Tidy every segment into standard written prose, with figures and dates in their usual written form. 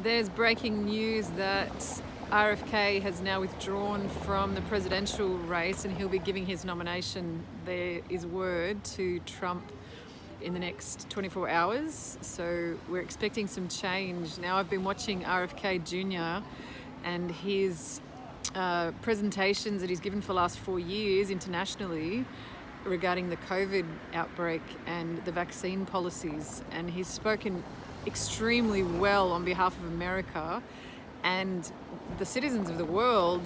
There's breaking news that RFK has now withdrawn from the presidential race and he'll be giving his nomination, there is word, to Trump in the next 24 hours. So we're expecting some change. Now, I've been watching RFK Jnr. and his presentations that he's given for the last 4 years internationally regarding the COVID outbreak and the vaccine policies. And he's spoken extremely well on behalf of America and the citizens of the world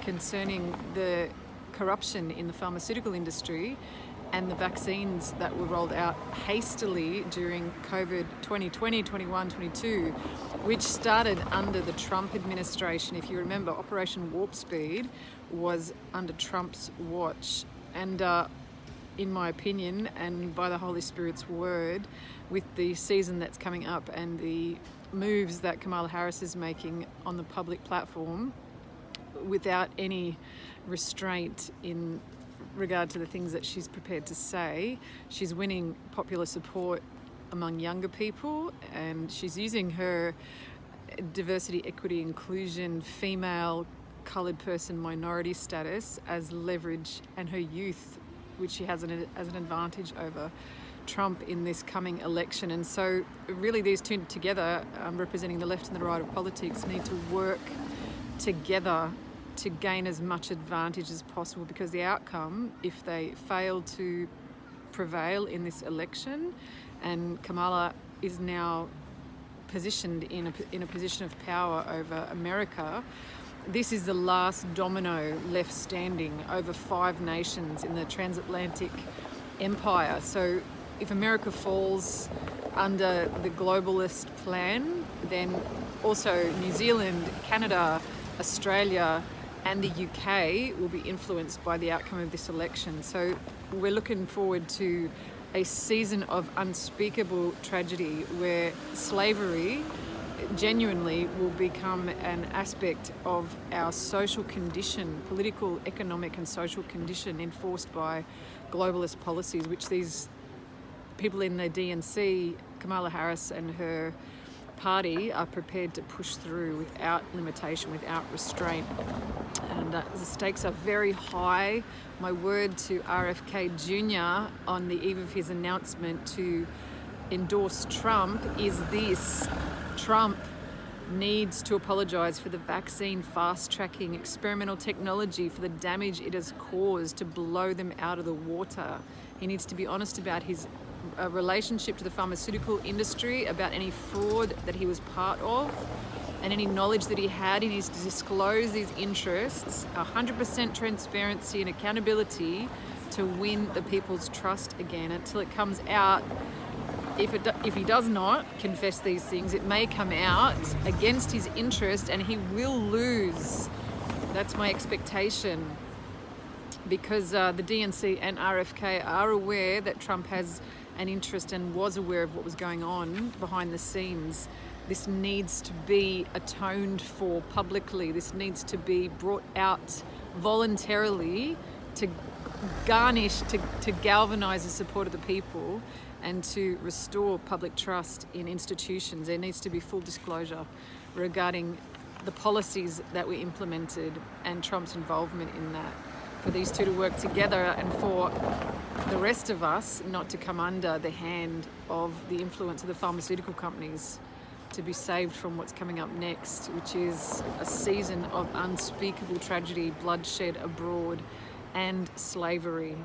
concerning the corruption in the pharmaceutical industry and the vaccines that were rolled out hastily during COVID 2020, 21, 22, which started under the Trump administration. If you remember, Operation Warp Speed was under Trump's watch. And in my opinion, and by the Holy Spirit's word, with the season that's coming up and the moves that Kamala Harris is making on the public platform without any restraint in regard to the things that she's prepared to say, she's winning popular support among younger people, and she's using her diversity, equity, inclusion, female, coloured person, minority status as leverage, and her youth, which she has as an advantage over Trump in this coming election. And so really these two together, representing the left and the right of politics, need to work together to gain as much advantage as possible, because the outcome, if they fail to prevail in this election, and Kamala is now positioned in a position of power over America, this is the last domino left standing over 5 nations in the transatlantic empire. So if America falls under the globalist plan, then also New Zealand, Canada, Australia, and the UK will be influenced by the outcome of this election. So we're looking forward to a season of unspeakable tragedy where slavery genuinely will become an aspect of our social condition, political, economic and social condition enforced by globalist policies, which these people in the DNC, Kamala Harris and her party, are prepared to push through without limitation, without restraint. And the stakes are very high. My word to RFK Jr. on the eve of his announcement to endorse Trump is this: Trump needs to apologise for the vaccine fast-tracking experimental technology, for the damage it has caused to blow them out of the water. He needs to be honest about his relationship to the pharmaceutical industry, about any fraud that he was part of, and any knowledge that he had. He needs to disclose these interests, 100% transparency and accountability, to win the people's trust again. Until it comes out, if he does not confess these things, it may come out against his interest and he will lose. That's my expectation, because the DNC and RFK are aware that Trump has an interest and was aware of what was going on behind the scenes. This needs to be atoned for publicly. This needs to be brought out voluntarily to garnish, to galvanise the support of the people and to restore public trust in institutions. There needs to be full disclosure regarding the policies that were implemented and Trump's involvement in that, for these two to work together and for the rest of us not to come under the hand of the influence of the pharmaceutical companies, to be saved from what's coming up next, which is a season of unspeakable tragedy, bloodshed abroad, and slavery.